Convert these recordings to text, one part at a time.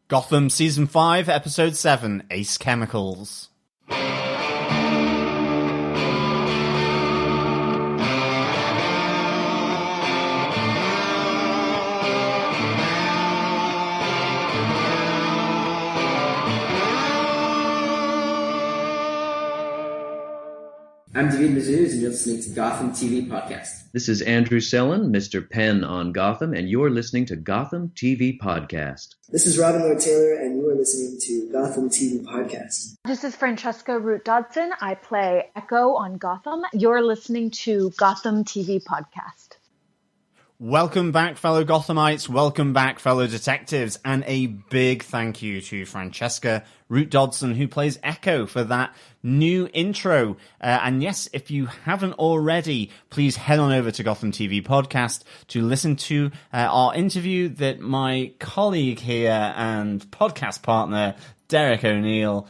Gotham Season 5, Episode 7, Ace Chemicals. I'm David Mazouz, and you're listening to Gotham TV Podcast. This is Andrew Sellon, Mr. Penn on Gotham, and you're listening to Gotham TV Podcast. This is Robin Lloyd Taylor, and you are listening to Gotham TV Podcast. This is Francesca Root Dodson. I play Echo on Gotham. You're listening to Gotham TV Podcast. Welcome back, fellow Gothamites. Welcome back, fellow detectives. And a big thank you to Francesca Root Dodson, who plays Echo, for that new intro. And yes, if you haven't already, please head on over to Gotham TV Podcast to listen to our interview that my colleague here and podcast partner, Derek O'Neill,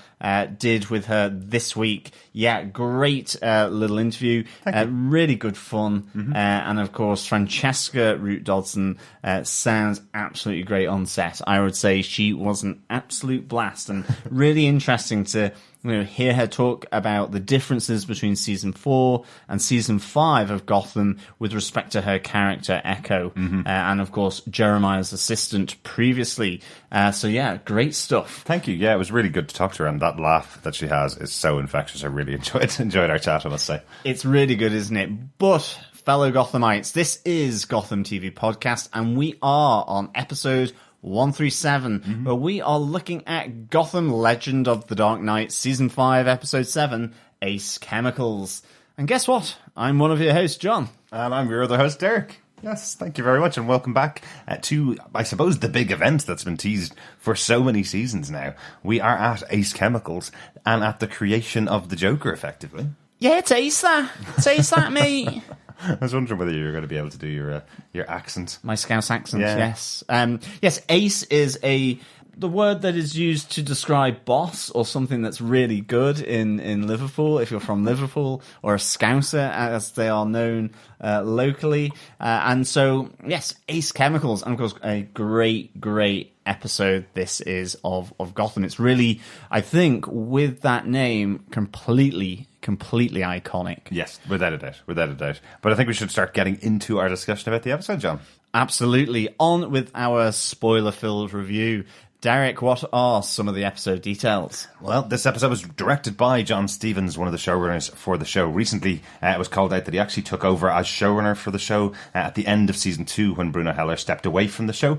did with her this week. Yeah, great little interview. Really good fun. Mm-hmm. And of course, Francesca Root Dodson sounds absolutely great on set. I would say she was an absolute blast, and really interesting to hear her talk about the differences between Season 4 and Season 5 of Gotham with respect to her character, Echo, and of course, Jeremiah's assistant previously. So yeah, great stuff. Thank you. Yeah, it was really good to talk to her, and that laugh that she has is so infectious. I really enjoyed our chat, I must say. It's really good, isn't it? But, fellow Gothamites, this is Gotham TV Podcast, and we are on episode 137, where we are looking at Gotham Legend of the Dark Knight, Season 5, Episode 7, Ace Chemicals. And guess what? I'm one of your hosts, John. And I'm your other host, Derek. Yes, thank you very much, and welcome back to, I suppose, the big event that's been teased for so many seasons now. We are at Ace Chemicals, and at the creation of the Joker, effectively. Yeah, it's Ace that. It's Ace that, mate. I was wondering whether you were going to be able to do your accent. My Scouse accent, yes. Yes, Ace is the word that is used to describe boss or something that's really good in Liverpool, if you're from Liverpool, or a Scouser, as they are known locally. And so, yes, Ace Chemicals, and of course, a great episode this is of Gotham. It's really, I think, with that name, completely iconic. Yes, without a doubt. But I think we should start getting into our discussion about the episode, John. Absolutely. On with our spoiler-filled review. Derek, what are some of the episode details? Well, this episode was directed by John Stevens, one of the showrunners for the show. Recently, it was called out that he actually took over as showrunner for the show at the end of Season 2 when Bruno Heller stepped away from the show.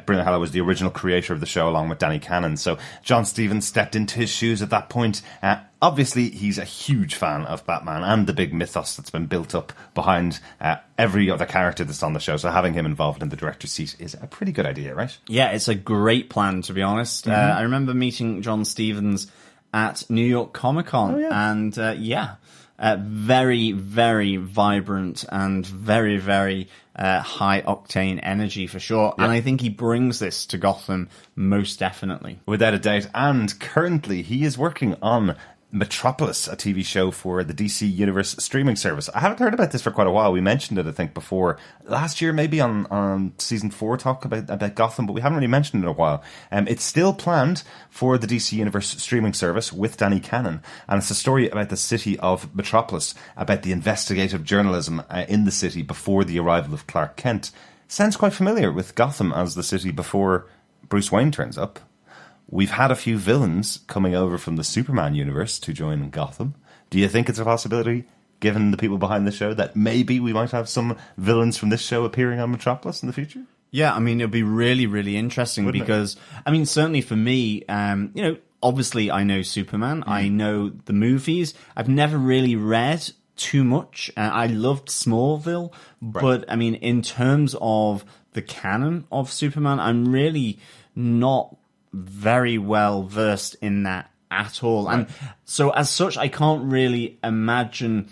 Bruno Heller was the original creator of the show along with Danny Cannon. So John Stevens stepped into his shoes at that point. Obviously, he's a huge fan of Batman and the big mythos that's been built up behind every other character that's on the show. So having him involved in the director's seat is a pretty good idea, right? Yeah, it's a great plan, to be honest. I remember meeting John Stevens at New York Comic Con, and very, very vibrant and very, very high-octane energy for sure. Yep. And I think he brings this to Gotham most definitely. Without a doubt. And currently, he is working on Metropolis, a TV show for the DC Universe streaming service. I haven't heard about this for quite a while. We mentioned it, I think, before. Last year, maybe on Season 4 talk about Gotham, but we haven't really mentioned it in a while. It's still planned for the DC Universe streaming service with Danny Cannon. And it's a story about the city of Metropolis, about the investigative journalism in the city before the arrival of Clark Kent. Sounds quite familiar with Gotham as the city before Bruce Wayne turns up. We've had a few villains coming over from the Superman universe to join Gotham. Do you think it's a possibility, given the people behind the show, that maybe we might have some villains from this show appearing on Metropolis in the future? Yeah, I mean, it'll be really, really interesting. Wouldn't because, it? I mean, certainly for me, obviously I know Superman. I know the movies. I've never really read too much. I loved Smallville. Right. But, I mean, in terms of the canon of Superman, I'm really not very well versed in that at all. Right. And so as such, I can't really imagine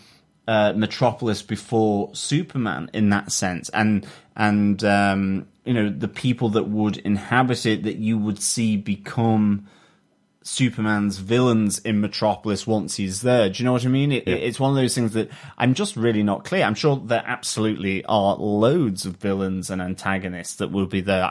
Metropolis before Superman in that sense. And the people that would inhabit it that you would see become Superman's villains in Metropolis once he's there. Do you know what I mean? It's one of those things that I'm just really not clear. I'm sure there absolutely are loads of villains and antagonists that will be there.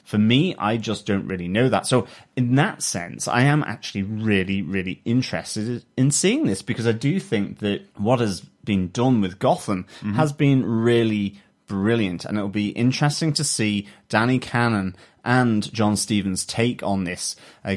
For me, I just don't really know that. So in that sense, I am actually really, really interested in seeing this, because I do think that what has been done with Gotham has been really brilliant, and it'll be interesting to see Danny Cannon and John Stevens' take on this,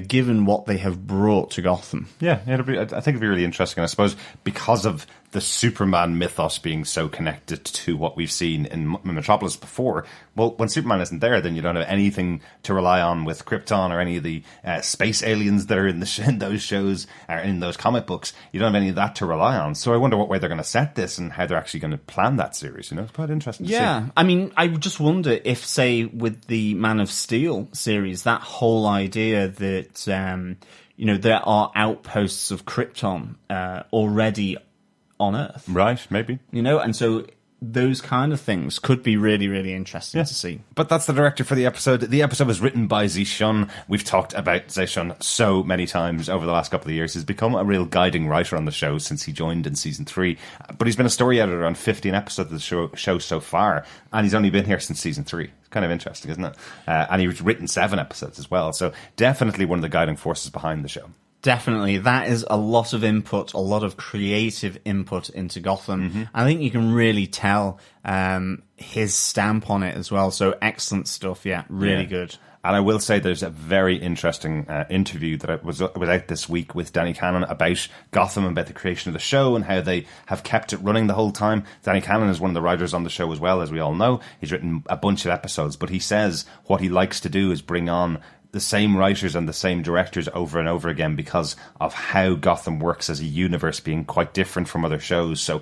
given what they have brought to Gotham. Yeah, I think it'll be really interesting. I suppose because of the Superman mythos being so connected to what we've seen in Metropolis before, well, when Superman isn't there, then you don't have anything to rely on with Krypton or any of the space aliens that are in those shows or in those comic books. You don't have any of that to rely on. So I wonder what way they're going to set this and how they're actually going to plan that series. It's quite interesting to see. Yeah, I mean, I just wonder if, say, with the Man of Steel series, that whole idea that, there are outposts of Krypton already on Earth. Right, maybe. And so those kind of things could be really, really interesting to see. But that's the director for the episode. The episode was written by Zishun. We've talked about Zishun so many times over the last couple of years. He's become a real guiding writer on the show since he joined in season 3. But he's been a story editor on 15 episodes of the show so far, and he's only been here since season 3. It's kind of interesting, isn't it? And he's written 7 episodes as well. So definitely one of the guiding forces behind the show. Definitely. That is a lot of input, a lot of creative input into Gotham. I think you can really tell his stamp on it as well. So excellent stuff. Yeah, really good. And I will say there's a very interesting interview that was out this week with Danny Cannon about Gotham, about the creation of the show and how they have kept it running the whole time. Danny Cannon is one of the writers on the show as well, as we all know. He's written a bunch of episodes, but he says what he likes to do is bring on the same writers and the same directors over and over again because of how Gotham works as a universe being quite different from other shows. So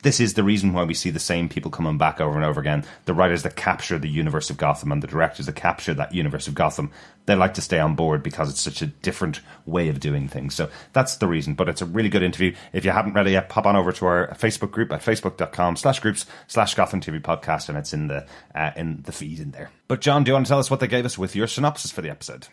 this is the reason why we see the same people coming back over and over again. The writers that capture the universe of Gotham and the directors that capture that universe of Gotham, they like to stay on board because it's such a different way of doing things. So that's the reason. But it's a really good interview. If you haven't read it yet, pop on over to our Facebook group at facebook.com/groups/Gotham TV podcast, and it's in the feed in there. But John, do you want to tell us what they gave us with your synopsis for the episode?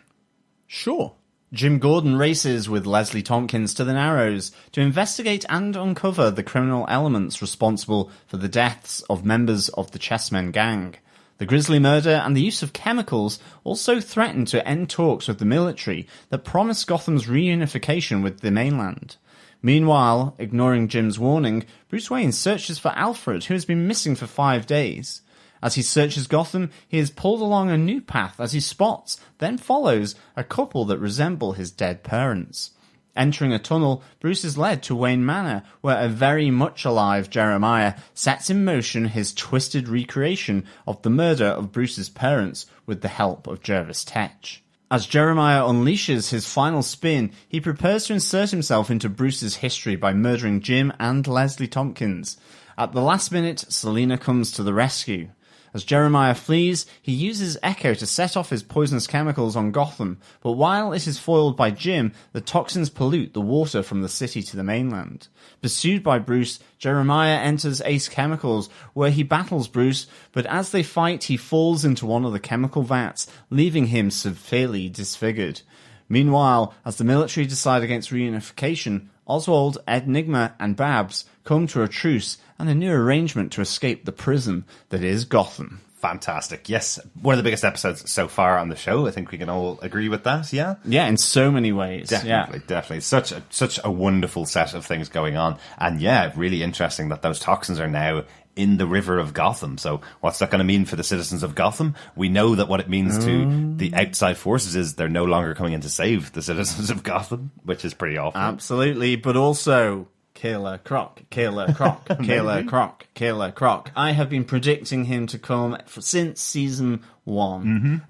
Sure. Jim Gordon races with Leslie Tompkins to the Narrows to investigate and uncover the criminal elements responsible for the deaths of members of the Chessmen gang. The grisly murder and the use of chemicals also threaten to end talks with the military that promise Gotham's reunification with the mainland. Meanwhile, ignoring Jim's warning, Bruce Wayne searches for Alfred, who has been missing for 5 days. As he searches Gotham, he is pulled along a new path as he spots, then follows, a couple that resemble his dead parents. Entering a tunnel, Bruce is led to Wayne Manor, where a very much alive Jeremiah sets in motion his twisted recreation of the murder of Bruce's parents with the help of Jervis Tetch. As Jeremiah unleashes his final spin, he prepares to insert himself into Bruce's history by murdering Jim and Leslie Tompkins. At the last minute, Selina comes to the rescue. As Jeremiah flees, he uses Echo to set off his poisonous chemicals on Gotham, but while it is foiled by Jim, the toxins pollute the water from the city to the mainland. Pursued by Bruce, Jeremiah enters Ace Chemicals, where he battles Bruce, but as they fight, he falls into one of the chemical vats, leaving him severely disfigured. Meanwhile, as the military decide against reunification, Oswald, Enigma, and Babs come to a truce and a new arrangement to escape the prison that is Gotham. Fantastic. Yes, one of the biggest episodes so far on the show. I think we can all agree with that, yeah? Yeah, in so many ways. Definitely. Such a wonderful set of things going on. And yeah, really interesting that those toxins are now in the river of Gotham. So what's that going to mean for the citizens of Gotham? We know that what it means to the outside forces is they're no longer coming in to save the citizens of Gotham, which is pretty awful. Absolutely, but also Killer Croc, Killer Croc, Killer Croc, Killer Croc. I have been predicting him to come since season 1.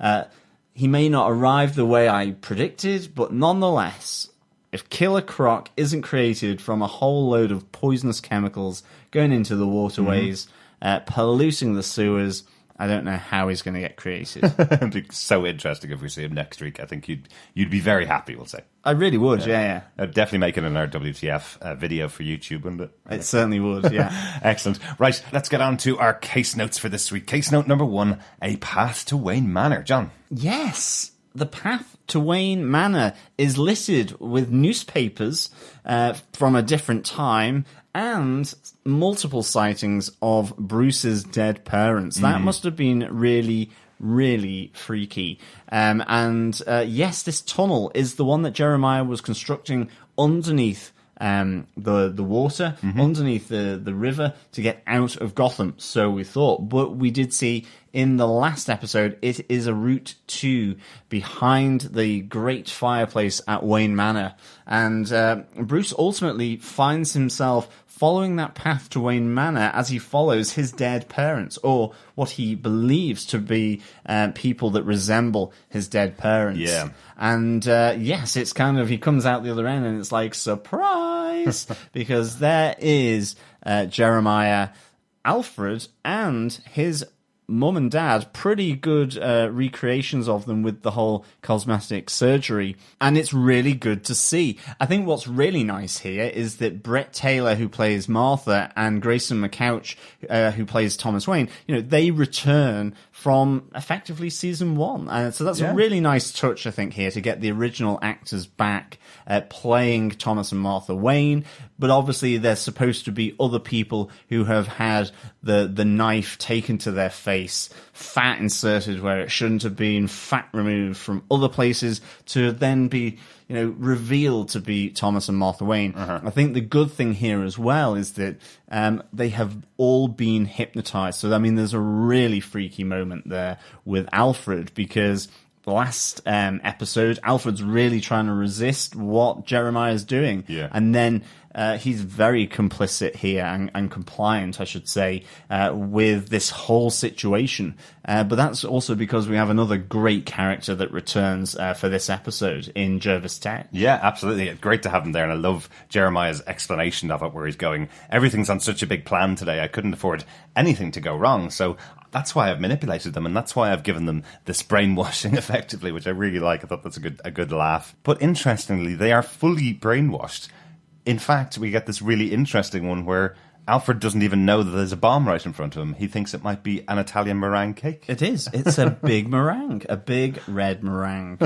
He may not arrive the way I predicted, but nonetheless, if Killer Croc isn't created from a whole load of poisonous chemicals going into the waterways, polluting the sewers, I don't know how he's going to get created. It'd be so interesting if we see him next week. I think you'd be very happy, we'll say. I really would, yeah. I'd definitely make it in our WTF video for YouTube, wouldn't it? It certainly would, yeah. Excellent. Right, let's get on to our case notes for this week. Case note number 1, A Path to Wayne Manor. John? Yes. the path to Wayne Manor is littered with newspapers from a different time and multiple sightings of Bruce's dead parents. That must have been really, really freaky. Yes, this tunnel is the one that Jeremiah was constructing underneath the water, underneath the river to get out of Gotham, so we thought. But we did see in the last episode, it is a route to behind the great fireplace at Wayne Manor. And Bruce ultimately finds himself following that path to Wayne Manor as he follows his dead parents, or what he believes to be people that resemble his dead parents. Yeah. And yes, it's kind of, he comes out the other end and it's like, surprise! Because there is Jeremiah, Alfred, and his mum and dad, pretty good recreations of them with the whole cosmetic surgery, and it's really good to see. I think what's really nice here is that Brett Taylor, who plays Martha, and Grayson McCouch, who plays Thomas Wayne, they return from effectively season 1, so that's a really nice touch, I think, here to get the original actors back playing Thomas and Martha Wayne. But obviously there's supposed to be other people who have had the knife taken to their face, fat inserted where it shouldn't have been, fat removed from other places to then be, revealed to be Thomas and Martha Wayne. I think the good thing here as well is that they have all been hypnotized. So, I mean, there's a really freaky moment there with Alfred, because the last episode, Alfred's really trying to resist what Jeremiah's doing. Yeah. And then he's very complicit here and compliant, I should say, with this whole situation. But that's also because we have another great character that returns for this episode in Jervis Tett. Yeah, absolutely. It's great to have him there, and I love Jeremiah's explanation of it, where he's going, everything's on such a big plan today, I couldn't afford anything to go wrong. So that's why I've manipulated them, and that's why I've given them this brainwashing, effectively, which I really like. I thought that's a good laugh. But interestingly, they are fully brainwashed. In fact, we get this really interesting one where Alfred doesn't even know that there's a bomb right in front of him. He thinks it might be an Italian meringue cake. It is. It's a big meringue, a big red meringue.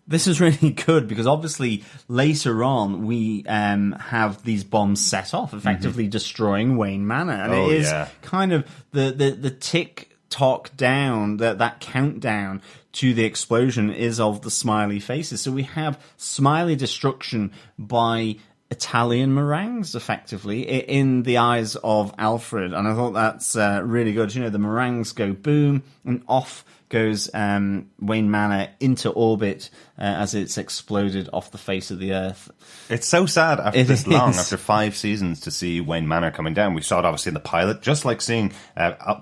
This is really good because obviously later on we have these bombs set off, effectively destroying Wayne Manor. And it is kind of the tick-tock down, that countdown to the explosion is of the smiley faces. So we have smiley destruction by Italian meringues, effectively, in the eyes of Alfred. And I thought that's really good. The meringues go boom, and off goes Wayne Manor into orbit as it's exploded off the face of the earth. It's so sad after 5 seasons, to see Wayne Manor coming down. We saw it obviously in the pilot, just like seeing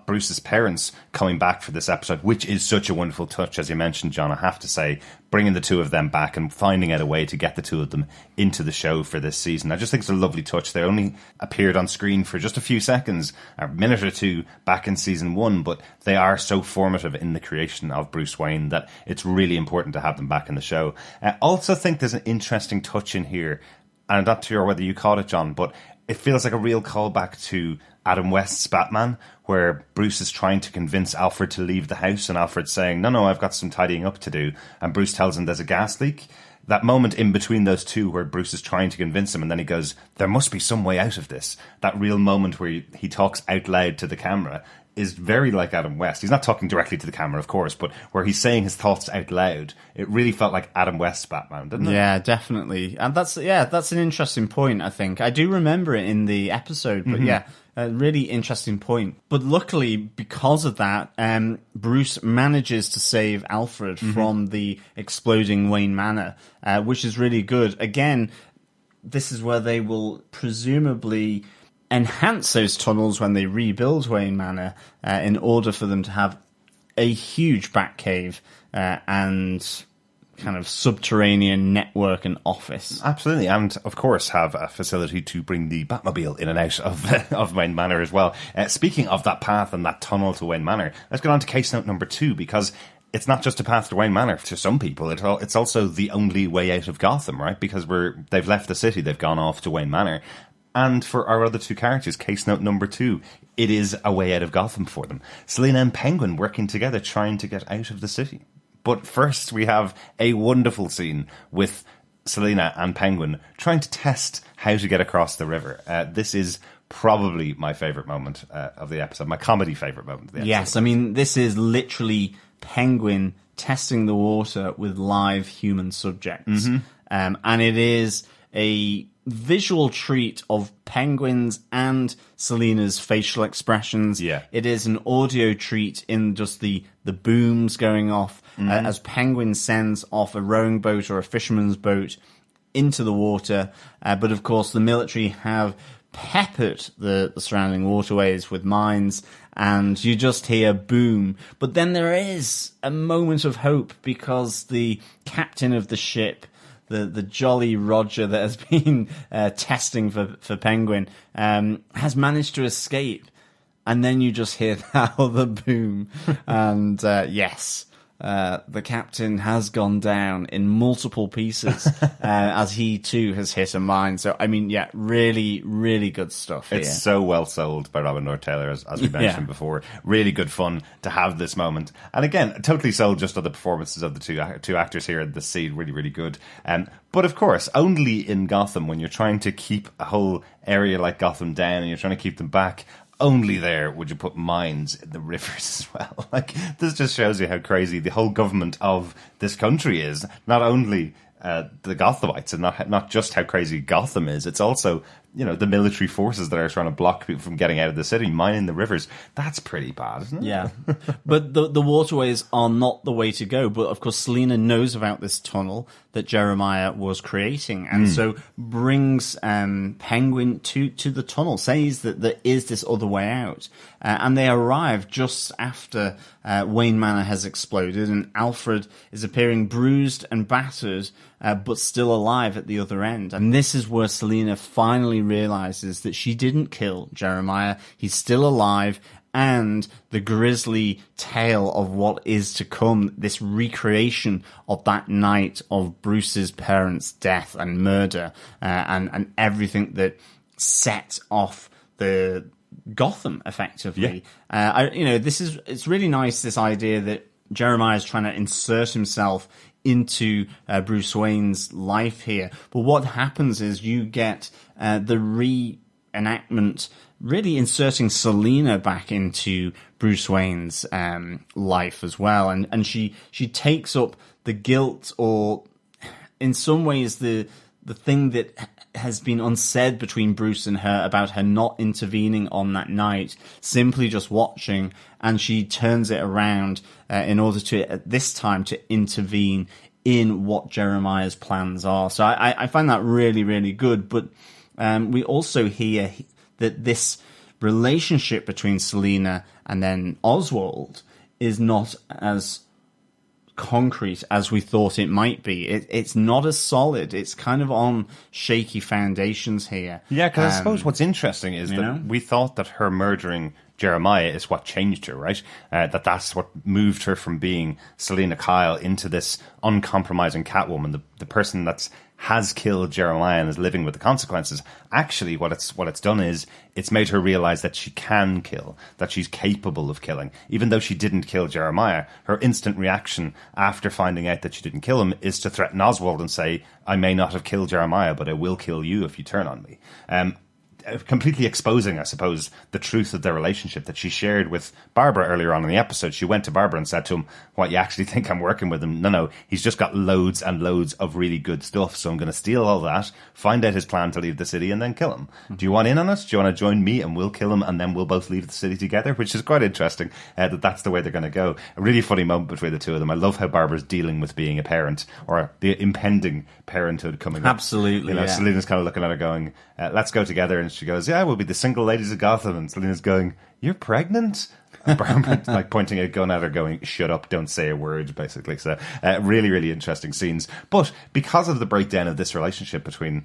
Bruce's parents coming back for this episode, which is such a wonderful touch, as you mentioned, John. I have to say, bringing the two of them back and finding out a way to get the two of them into the show for this season. I just think it's a lovely touch. They only appeared on screen for just a few seconds, a minute or two back in season 1, but they are so formative in the creation of Bruce Wayne that it's really important to have them back in the show. I also think there's an interesting touch in here, and I'm not sure whether you caught it, John, but it feels like a real callback to Adam West's Batman, where Bruce is trying to convince Alfred to leave the house, and Alfred's saying, no, I've got some tidying up to do, and Bruce tells him there's a gas leak. That moment in between those two where Bruce is trying to convince him, and then he goes, there must be some way out of this. That real moment where he talks out loud to the camera is very like Adam West. He's not talking directly to the camera, of course, but where he's saying his thoughts out loud, it really felt like Adam West's Batman, didn't it? Yeah, definitely. And that's an interesting point, I think. I do remember it in the episode, but a really interesting point. But luckily, because of that, Bruce manages to save Alfred from the exploding Wayne Manor, which is really good. Again, this is where they will presumably enhance those tunnels when they rebuild Wayne Manor in order for them to have a huge Batcave and kind of subterranean network and office. Absolutely, and of course have a facility to bring the Batmobile in and out of Wayne Manor as well. Speaking of that path and that tunnel to Wayne Manor, let's get on to case note number 2, because it's not just a path to Wayne Manor. To some people, it's also the only way out of Gotham, right? Because they've left the city, they've gone off to Wayne Manor. And for our other 2 characters, case note number 2, it is a way out of Gotham for them. Selina and Penguin working together, trying to get out of the city. But first, we have a wonderful scene with Selena and Penguin trying to test how to get across the river. This is probably my favourite moment of the episode, my comedy favourite moment of the episode. Yes, I mean, this is literally Penguin testing the water with live human subjects. And it is a visual treat of Penguin's and Selena's facial expressions. Yeah. It is an audio treat in just the booms going off as Penguin sends off a rowing boat or a fisherman's boat into the water. But of course, the military have peppered the surrounding waterways with mines, and you just hear boom. But then there is a moment of hope, because the captain of the ship, the Jolly Roger that has been testing for Penguin, has managed to escape. And then you just hear that other boom. And yes, the captain has gone down in multiple pieces as he too has hit a mine. So, I mean, yeah, really, really good stuff here. It's so well sold by Robin Lord Taylor, as we mentioned before. Really good fun to have this moment. And again, totally sold just on the performances of the two actors here in this scene. Really, really good. But of course, only in Gotham, when you're trying to keep a whole area like Gotham down and you're trying to keep them back, only there would you put mines in the rivers as well. Like, this just shows you how crazy the whole government of this country is. Not only the Gothamites, and not just how crazy Gotham is, it's also, you know, the military forces that are trying to block people from getting out of the city, mining the rivers. That's pretty bad, isn't it? Yeah. But the waterways are not the way to go. But of course, Selena knows about this tunnel that Jeremiah was creating, and so brings Penguin to the tunnel, says that there is this other way out. And they arrive just after Wayne Manor has exploded, and Alfred is appearing bruised and battered, but still alive at the other end. And this is where Selena finally realizes that she didn't kill Jeremiah. He's still alive, and the grisly tale of what is to come, this recreation of that night of Bruce's parents' death and murder, and everything that set off the Gotham, effectively. Yeah. It's really nice, this idea that Jeremiah is trying to insert himself into Bruce Wayne's life here. But what happens is you get the reenactment really inserting Selena back into Bruce Wayne's life as well. And she takes up the guilt, or in some ways the thing that has been unsaid between Bruce and her about her not intervening on that night, simply just watching, and she turns it around in order to, at this time, to intervene in what Jeremiah's plans are. So I find that really, really good. But we also hear that this relationship between Selena and then Oswald is not as concrete as we thought it might be. It's not as solid. It's kind of on shaky foundations here. Yeah, because I suppose what's interesting is that we thought that her murdering Jeremiah is what changed her, right? That's what moved her from being Selena Kyle into this uncompromising Catwoman, the person that's has killed Jeremiah and is living with the consequences. Actually, what it's done is it's made her realize that she can kill, that she's capable of killing. Even though she didn't kill Jeremiah, her instant reaction after finding out that she didn't kill him is to threaten Oswald and say, I may not have killed Jeremiah, but I will kill you if you turn on me. Completely exposing, I suppose, the truth of their relationship that she shared with Barbara earlier on in the episode. She went to Barbara and said to him, what, you actually think I'm working with him? No, he's just got loads and loads of really good stuff, so I'm going to steal all that, find out his plan to leave the city, and then kill him. Do you want in on it? Do you want to join me and we'll kill him, and then we'll both leave the city together? Which is quite interesting, that's the way they're going to go. A really funny moment between the two of them. I love how Barbara's dealing with being a parent, or the impending parenthood coming up. Absolutely, you know, yeah. Selena's kind of looking at her going, let's go together, and she goes, yeah, we'll be the single ladies of Gotham. And Selena's going, you're pregnant? Barbara, like, pointing a gun at her, going, shut up, don't say a word, basically. So really, really interesting scenes. But because of the breakdown of this relationship between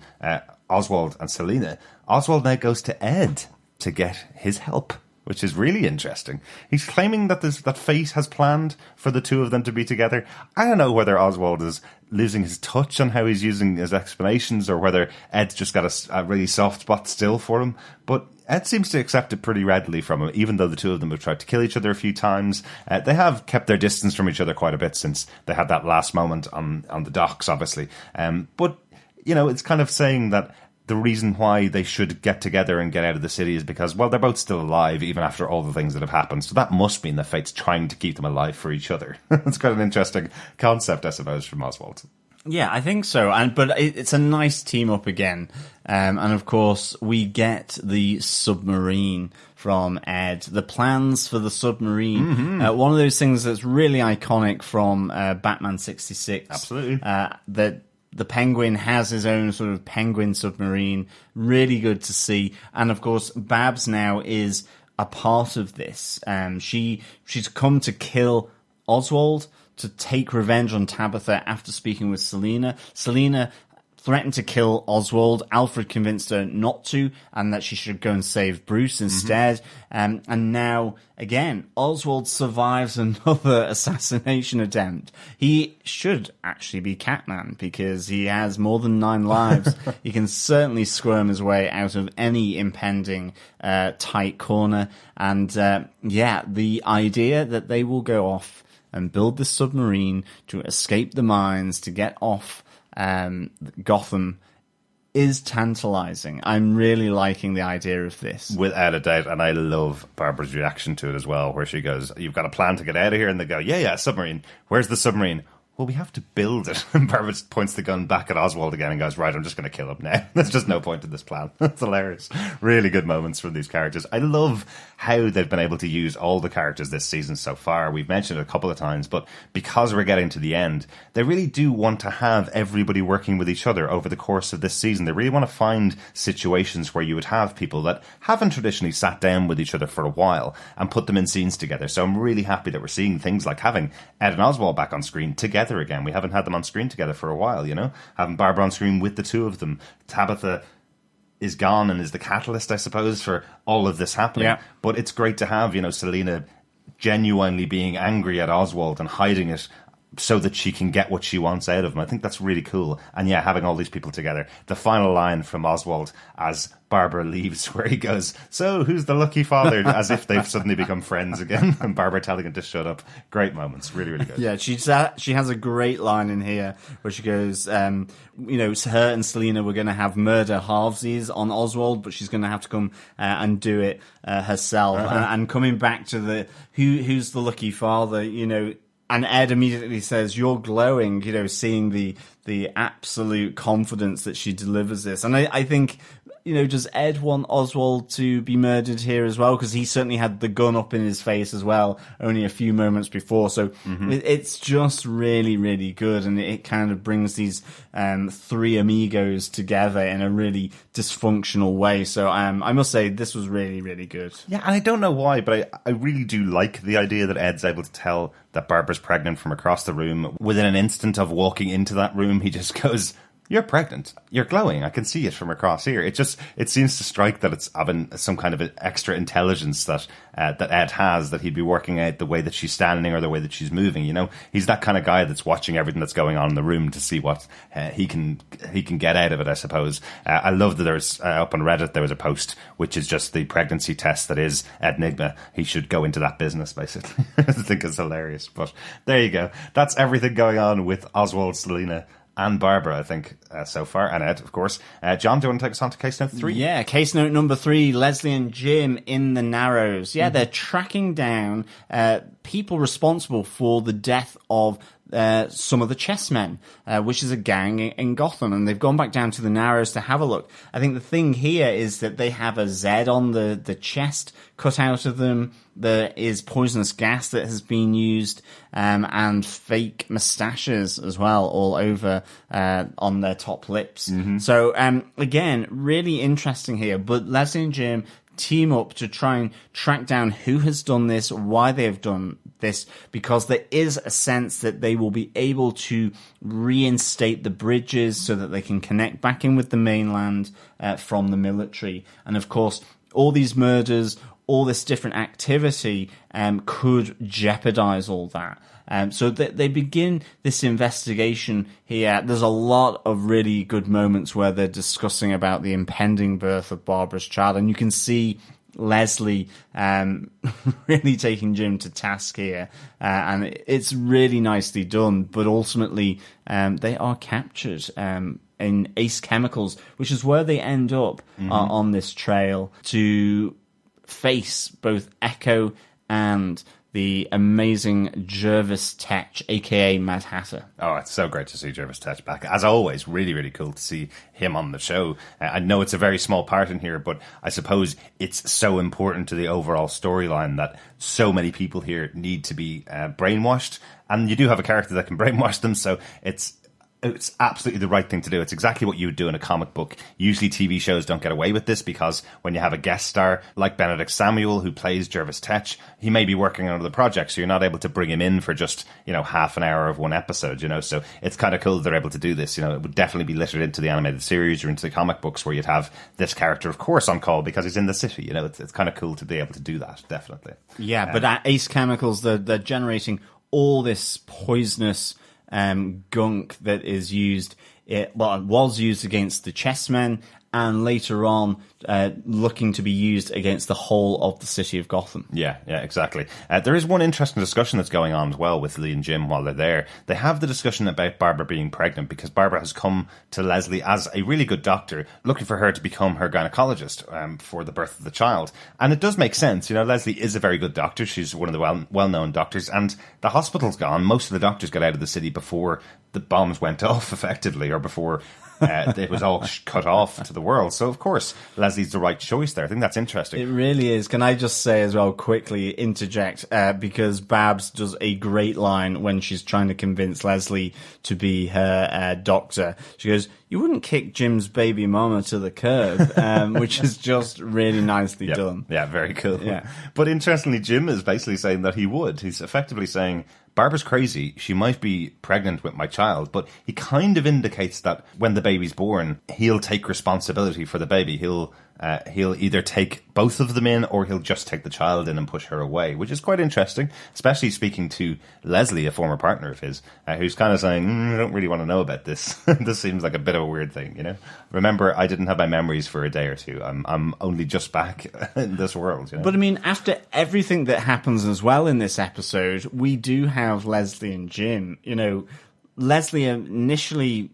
Oswald and Selena, Oswald now goes to Ed to get his help, which is really interesting. He's claiming that that fate has planned for the two of them to be together. I don't know whether Oswald is losing his touch on how he's using his explanations, or whether Ed's just got a really soft spot still for him. But Ed seems to accept it pretty readily from him, even though the two of them have tried to kill each other a few times. They have kept their distance from each other quite a bit since they had that last moment on the docks, obviously. But, it's kind of saying that the reason why they should get together and get out of the city is because, well, they're both still alive, even after all the things that have happened. So that must mean that fate's trying to keep them alive for each other. It's quite an interesting concept, I suppose, from Oswald. Yeah, I think so. But it's a nice team up again. And of course, we get the submarine from Ed. The plans for the submarine. Mm-hmm. One of those things that's really iconic from Batman 66. Absolutely. That the Penguin has his own sort of penguin submarine. Really good to see. And of course, Babs now is a part of this. She's come to kill Oswald, to take revenge on Tabitha after speaking with Selina. Selina threatened to kill Oswald. Alfred convinced her not to, and that she should go and save Bruce instead. And now, again, Oswald survives another assassination attempt. He should actually be Catman, because he has more than 9 lives. He can certainly squirm his way out of any impending tight corner. And the idea that they will go off and build this submarine to escape the mines, to get off Gotham, is tantalizing. I'm really liking the idea of this. Without a doubt, and I love Barbara's reaction to it as well, where she goes, "You've got a plan to get out of here?" And they go, yeah, submarine. Where's the submarine? Well, we have to build it. And Barbara points the gun back at Oswald again and goes, right, I'm just going to kill him now. There's just no point in this plan. That's hilarious. Really good moments from these characters. I love how they've been able to use all the characters this season so far. We've mentioned it a couple of times, but because we're getting to the end, they really do want to have everybody working with each other over the course of this season. They really want to find situations where you would have people that haven't traditionally sat down with each other for a while and put them in scenes together. So I'm really happy that we're seeing things like having Ed and Oswald back on screen together again. We haven't had them on screen together for a while, having Barbara on screen with the two of them. Tabitha is gone and is the catalyst, I suppose, for all of this happening. Yeah. But it's great to have, Selina genuinely being angry at Oswald and hiding it so that she can get what she wants out of him. I think that's really cool. And yeah, having all these people together. The final line from Oswald as Barbara leaves, where he goes, "So, who's the lucky father?" As if they've suddenly become friends again. And Barbara telling him to shut up. Great moments. Really, really good. Yeah, she has a great line in here where she goes, her and Selina were going to have murder halvesies on Oswald, but she's going to have to come and do it herself. And coming back to the who's the lucky father, and Ed immediately says, "You're glowing," seeing the absolute confidence that she delivers this. And I think, does Ed want Oswald to be murdered here as well? Because he certainly had the gun up in his face as well, only a few moments before. So it's just really, really good. And it kind of brings these 3 amigos together in a really dysfunctional way. So I must say, this was really, really good. Yeah, and I don't know why, but I really do like the idea that Ed's able to tell that Barbara's pregnant from across the room. Within an instant of walking into that room, he just goes, "You're pregnant. You're glowing. I can see it from across here." It seems to strike that it's having some kind of extra intelligence that Ed has, that he'd be working out the way that she's standing or the way that she's moving. He's that kind of guy that's watching everything that's going on in the room to see what he can get out of it, I suppose. I love that there's up on Reddit there was a post which is just the pregnancy test that is Enigma. He should go into that business, basically. I think it's hilarious. But there you go. That's everything going on with Oswald, Selina, and Barbara, I think, so far, and Ed, of course. John, do you want to take us on to case note 3? Yeah, case note number 3, Leslie and Jim in the Narrows. Yeah, they're tracking down people responsible for the death of some of the chessmen, which is a gang in Gotham, and they've gone back down to the Narrows to have a look. I think the thing here is that they have a Z on the chest cut out of them. There is poisonous gas that has been used, and fake mustaches as well, all over on their top lips. So again, really interesting here. But Leslie and Jim team up to try and track down who has done this, why they have done this, because there is a sense that they will be able to reinstate the bridges so that they can connect back in with the mainland from the military. And of course, all these murders, all this different activity could jeopardize all that. So they begin this investigation here. There's a lot of really good moments where they're discussing about the impending birth of Barbara's child, and you can see Leslie really taking Jim to task here, and it's really nicely done. But ultimately, they are captured in Ace Chemicals, which is where they end up on this trail to face both Echo and the amazing Jervis Tetch, aka Mad Hatter. Oh, it's so great to see Jervis Tetch back. As always, really, really cool to see him on the show. I know it's a very small part in here, but I suppose it's so important to the overall storyline that so many people here need to be brainwashed. And you do have a character that can brainwash them, so it's absolutely the right thing to do. It's exactly what you would do in a comic book. Usually TV shows don't get away with this because when you have a guest star like Benedict Samuel who plays Jervis Tetch, he may be working on another project, so you're not able to bring him in for just, half an hour of one episode, so it's kind of cool that they're able to do this. It would definitely be littered into the animated series or into the comic books where you'd have this character, of course, on call because he's in the city. It's kind of cool to be able to do that, definitely. Yeah, but at Ace Chemicals, they're generating all this poisonous gunk that is used, it was used against the chessmen, and later on looking to be used against the whole of the city of Gotham. Yeah, exactly. There is one interesting discussion that's going on as well with Lee and Jim while they're there. They have the discussion about Barbara being pregnant because Barbara has come to Leslie as a really good doctor, looking for her to become her gynecologist for the birth of the child. And it does make sense. Leslie is a very good doctor. She's one of the well-known doctors, and the hospital's gone. Most of the doctors got out of the city before the bombs went off, effectively, or before it was all cut off to the world. So, of course, Leslie's the right choice there. I think that's interesting. It really is. Can I just say as well, quickly interject, because Babs does a great line when she's trying to convince Leslie to be her doctor. She goes, "You wouldn't kick Jim's baby mama to the curb," which is just really nicely done. Yeah, very cool. Yeah. But interestingly, Jim is basically saying that he would. He's effectively saying, Barbara's crazy. She might be pregnant with my child, but he kind of indicates that when the baby's born, he'll take responsibility for the baby. He'll either take both of them in or he'll just take the child in and push her away, which is quite interesting, especially speaking to Leslie, a former partner of his, who's kind of saying, I don't really want to know about this. This seems like a bit of a weird thing, Remember, I didn't have my memories for a day or two. I'm only just back in this world. But I mean, after everything that happens as well in this episode, we do have Leslie and Jim. Leslie initially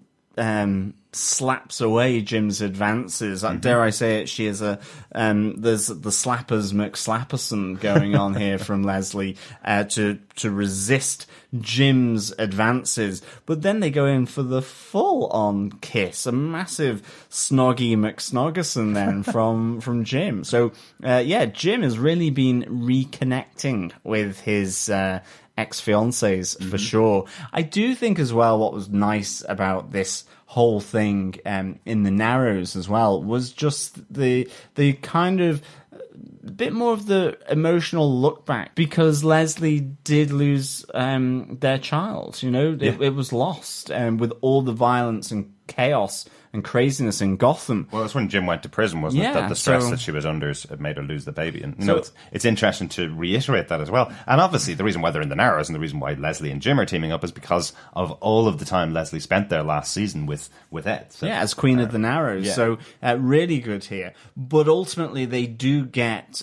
slaps away Jim's advances. Dare I say it, she is there's the slappers McSlapperson going on here from Leslie to resist Jim's advances. But then they go in for the full-on kiss, a massive snoggy McSnoggerson then from Jim. So, Jim has really been reconnecting with his ex-fiancés for sure. I do think as well what was nice about this whole thing in the Narrows as well was just the kind of bit more of the emotional look back, because Leslie did lose their child. It was lost with all the violence and chaos and craziness in Gotham. Well, that's when Jim went to prison, wasn't it? That the stress that she was under made her lose the baby. And it's interesting to reiterate that as well. And obviously, the reason why they're in the Narrows and the reason why Leslie and Jim are teaming up is because of all of the time Leslie spent there last season with Ed. So, as Queen of the Narrows. Yeah. So really good here. But ultimately, they do get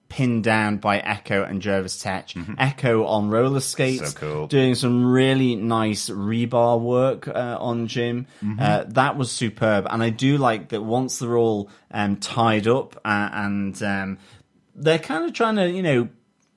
pinned down by Echo and Jervis Tetch. Echo on roller skates, so cool, doing some really nice rebar work on Jim. That was superb, and I do like that once they're all tied up and they're kind of trying to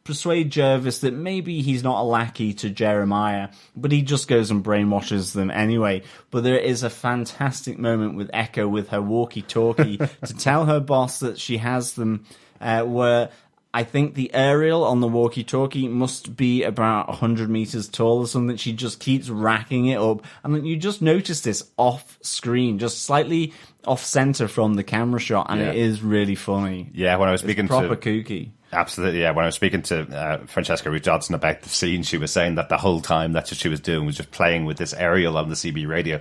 persuade Jervis that maybe he's not a lackey to Jeremiah, but he just goes and brainwashes them anyway. But there is a fantastic moment with Echo with her walkie-talkie to tell her boss that she has them, where I think the aerial on the walkie-talkie must be about 100 meters tall or something. She just keeps racking it up. And you just notice this off screen, just slightly off center from the camera shot, and it is really funny. Yeah, when I was speaking proper kooky. Absolutely, yeah. When I was speaking to Francesca Ruth Dodson about the scene, she was saying that the whole time that's what she was doing was just playing with this aerial on the CB radio.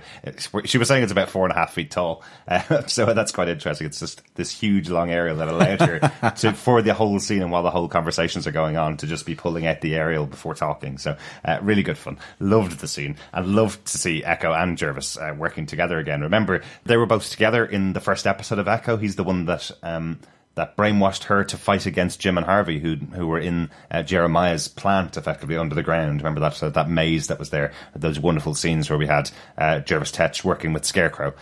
She was saying it's about 4.5 feet tall, so that's quite interesting. It's just this huge long aerial that allowed her to, for the whole scene and while the whole conversations are going on, to just be pulling out the aerial before talking. So really good fun. Loved the scene and loved to see Echo and Jervis working together again. Remember, they were both together in the first episode of Echo. He's the one that brainwashed her to fight against Jim and Harvey, who were in Jeremiah's plant, effectively under the ground. Remember that maze that was there? Those wonderful scenes where we had Jervis Tetch working with Scarecrow,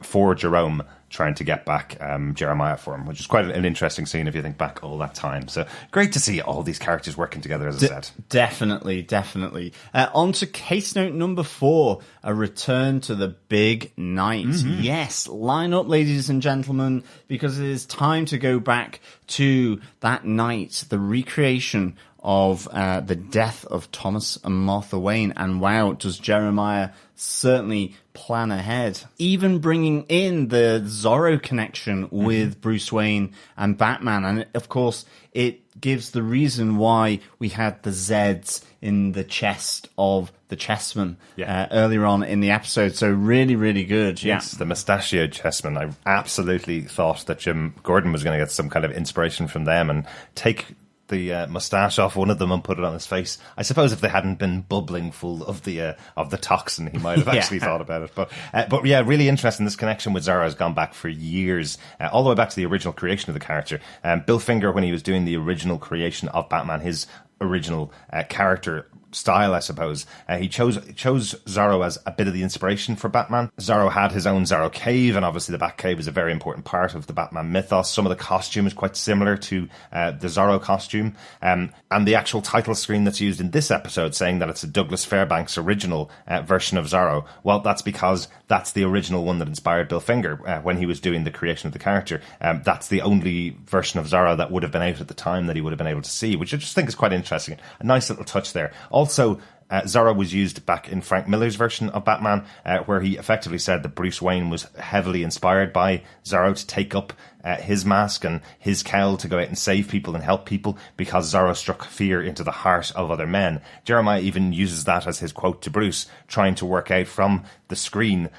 for Jerome, trying to get back Jeremiah for him, which is quite an interesting scene if you think back all that time. So great to see all these characters working together, as I said. Definitely. On to case note number 4, a return to the big night. Mm-hmm. Yes, line up, ladies and gentlemen, because it is time to go back to that night, the recreation of the death of Thomas and Martha Wayne. And wow, does Jeremiah certainly plan ahead, even bringing in the Zorro connection with Bruce Wayne and Batman. And of course, it gives the reason why we had the Zs in the chest of the chessman earlier on in the episode. So really, really good. Yes, the mustachioed chessman. I absolutely thought that Jim Gordon was going to get some kind of inspiration from them and take the moustache off one of them and put it on his face. I suppose if they hadn't been bubbling full of the toxin, he might have actually thought about it. But yeah, really interesting. This connection with Zorro has gone back for years, all the way back to the original creation of the character. Bill Finger, when he was doing the original creation of Batman, his original character style, I suppose, he chose Zorro as a bit of the inspiration for Batman. Zorro had his own Zorro cave, and obviously the Batcave is a very important part of the Batman mythos. Some of the costume is quite similar to the Zorro costume, and the actual title screen that's used in this episode saying that it's a Douglas Fairbanks original version of Zorro. Well, that's because that's the original one that inspired Bill Finger when he was doing the creation of the character. That's the only version of Zorro that would have been out at the time that he would have been able to see, which I just think is quite interesting. A nice little touch there. Also, Zorro was used back in Frank Miller's version of Batman, where he effectively said that Bruce Wayne was heavily inspired by Zorro to take up his mask and his cowl to go out and save people and help people, because Zorro struck fear into the heart of other men. Jeremiah even uses that as his quote to Bruce, trying to work out from the screen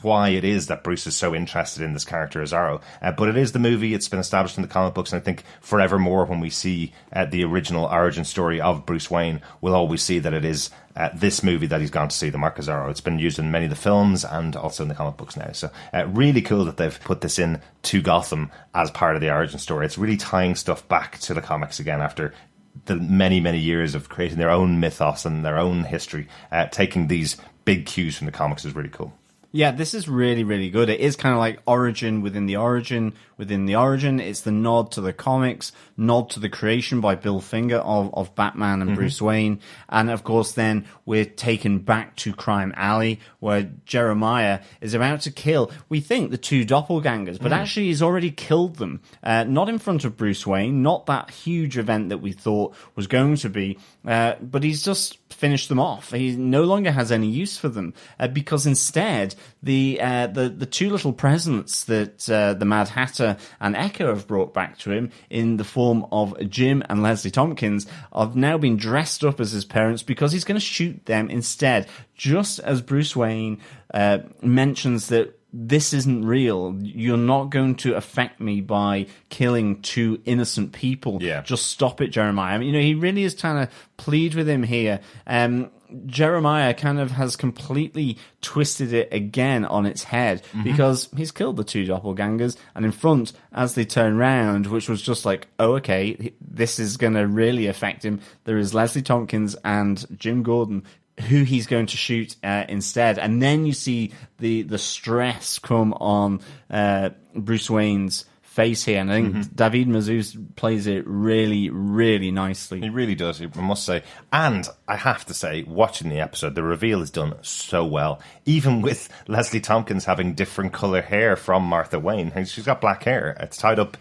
why it is that Bruce is so interested in this character as Zorro. But it is the movie, it's been established in the comic books, and I think forevermore when we see the original origin story of Bruce Wayne, we'll always see that it is this movie that he's gone to see, the Mark of Zorro. It's been used in many of the films and also in the comic books now. So really cool that they've put this in to Gotham as part of the origin story. It's really tying stuff back to the comics again after the many, many years of creating their own mythos and their own history. Taking these big cues from the comics is really cool. Yeah, this is really, really good. It is kind of like origin within the origin within the origin. It's the nod to the comics, nod to the creation by Bill Finger of Batman and Bruce Wayne. And of course, then we're taken back to Crime Alley, where Jeremiah is about to kill, we think, the two doppelgangers, but actually he's already killed them. Not in front of Bruce Wayne, not that huge event that we thought was going to be, but he's just finished them off. He no longer has any use for them, because instead the two little presents that the Mad Hatter and Echo have brought back to him in the form of Jim and Leslie Tompkins have now been dressed up as his parents, because he's going to shoot them instead, just as Bruce Wayne mentions that this isn't real. You're not going to affect me by killing two innocent people. Yeah. Just stop it, Jeremiah. I mean, he really is trying to plead with him here. Jeremiah kind of has completely twisted it again on its head, because he's killed the two doppelgangers, and in front, as they turn round, which was just like, oh, okay, this is going to really affect him, there is Leslie Tompkins and Jim Gordon, who he's going to shoot instead. And then you see the stress come on Bruce Wayne's face here, and I think David Mazouz plays it really, really nicely. He really does, I must say. And I have to say, watching the episode, the reveal is done so well. Even with Leslie Tompkins having different colour hair from Martha Wayne. She's got black hair. It's tied up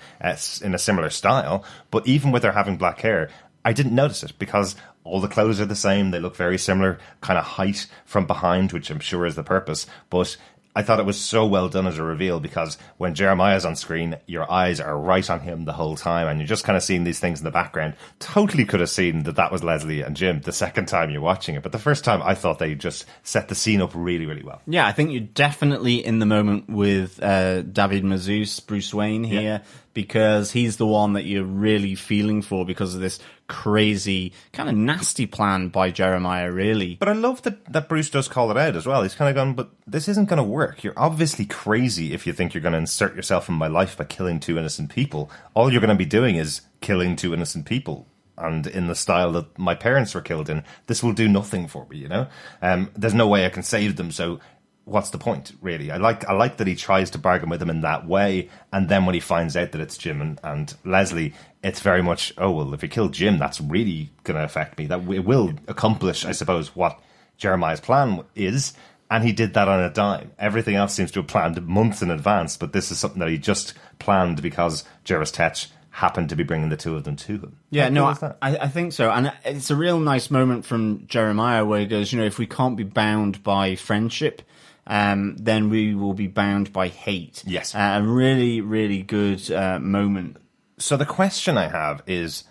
in a similar style, but even with her having black hair, I didn't notice it, because all the clothes are the same. They look very similar, kind of height from behind, which I'm sure is the purpose. But I thought it was so well done as a reveal, because when Jeremiah's on screen, your eyes are right on him the whole time, and you're just kind of seeing these things in the background. Totally could have seen that was Leslie and Jim the second time you're watching it, but the first time I thought they just set the scene up really, really well. Yeah, I think you're definitely in the moment with David Mazouz, Bruce Wayne here, because he's the one that you're really feeling for because of this crazy, kind of nasty plan by Jeremiah, really. But I love that Bruce does call it out as well. He's kind of gone, but this isn't going to work. You're obviously crazy if you think you're going to insert yourself in my life by killing 2 innocent people. All you're going to be doing is killing 2 innocent people. And in the style that my parents were killed in, this will do nothing for me, you know? There's no way I can save them, so what's the point, really? I like that he tries to bargain with him in that way, and then when he finds out that it's Jim and Leslie, it's very much, oh, well, if we kill Jim, that's really going to affect me. That it will accomplish, I suppose, what Jeremiah's plan is, and he did that on a dime. Everything else seems to have planned months in advance, but this is something that he just planned because Jervis Tetch happened to be bringing the 2 of them to him. Yeah, no, I think so. And it's a real nice moment from Jeremiah where he goes, if we can't be bound by friendship, then we will be bound by hate. Yes. A really, really good moment. So the question I have is,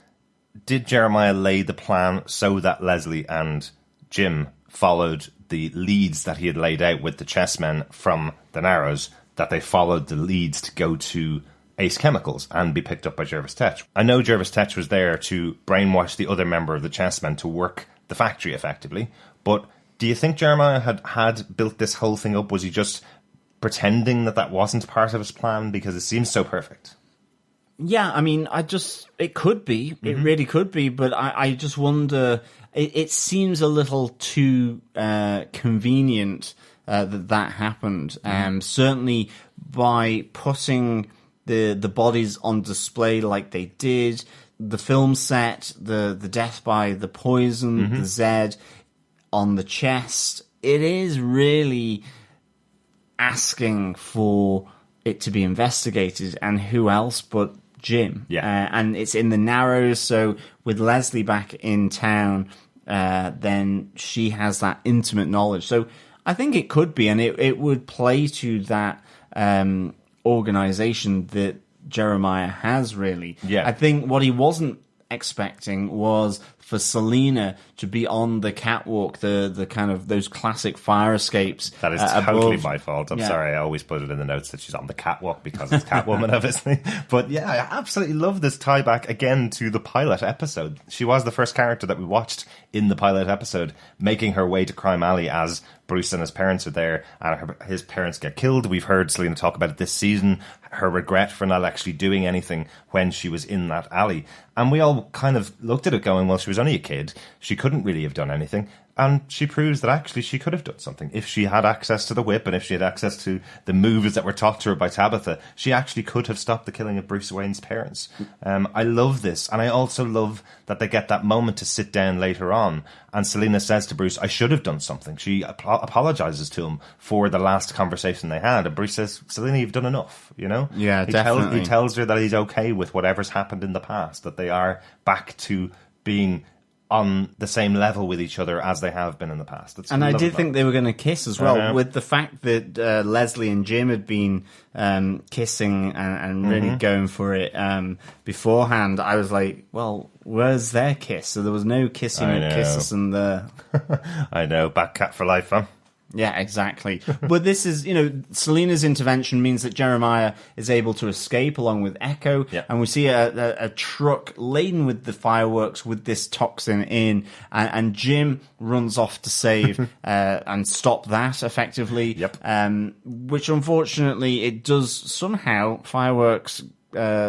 did Jeremiah lay the plan so that Leslie and Jim followed the leads that he had laid out with the chessmen from the Narrows, that they followed the leads to go to Ace Chemicals and be picked up by Jervis Tetch? I know Jervis Tetch was there to brainwash the other member of the chessmen to work the factory effectively, but do you think Jeremiah had built this whole thing up? Was he just pretending that wasn't part of his plan? Because it seems so perfect. Yeah, I mean, it could be. Mm-hmm. It really could be, but I just wonder, it seems a little too convenient that happened. Certainly by putting the bodies on display like they did, the film set, the death by the poison, the Z on the chest, it is really asking for it to be investigated, and who else but Jim? Yeah. And it's in the Narrows, so with Leslie back in town, then she has that intimate knowledge. So I think it could be, and it would play to that organization that Jeremiah has, really. Yeah. I think what he wasn't expecting was for Selina to be on the catwalk, the kind of those classic fire escapes. That is totally my fault. I'm sorry. I always put it in the notes that she's on the catwalk because it's Catwoman, obviously. But yeah, I absolutely love this tie back again to the pilot episode. She was the first character that we watched in the pilot episode, making her way to Crime Alley as Bruce and his parents are there, and his parents get killed. We've heard Selina talk about it this season, her regret for not actually doing anything when she was in that alley. And we all kind of looked at it going, well, she was only a kid. She couldn't really have done anything. And she proves that actually she could have done something. If she had access to the whip and if she had access to the moves that were taught to her by Tabitha, she actually could have stopped the killing of Bruce Wayne's parents. I love this. And I also love that they get that moment to sit down later on. And Selina says to Bruce, I should have done something. She apologizes to him for the last conversation they had. And Bruce says, Selina, you've done enough, you know? Yeah, definitely. He tells her that he's okay with whatever's happened in the past, that they are back to being on the same level with each other as they have been in the past. And I did think they were going to kiss as well, with the fact that Leslie and Jim had been kissing and really going for it beforehand. I was like, well, where's their kiss? So there was no kissing or kisses in the... I know, back cat for life, huh? Yeah, exactly. But this is, Selina's intervention means that Jeremiah is able to escape along with Echo, and we see a truck laden with the fireworks with this toxin in, and Jim runs off to save and stop that effectively. Yep. Which unfortunately it does somehow, fireworks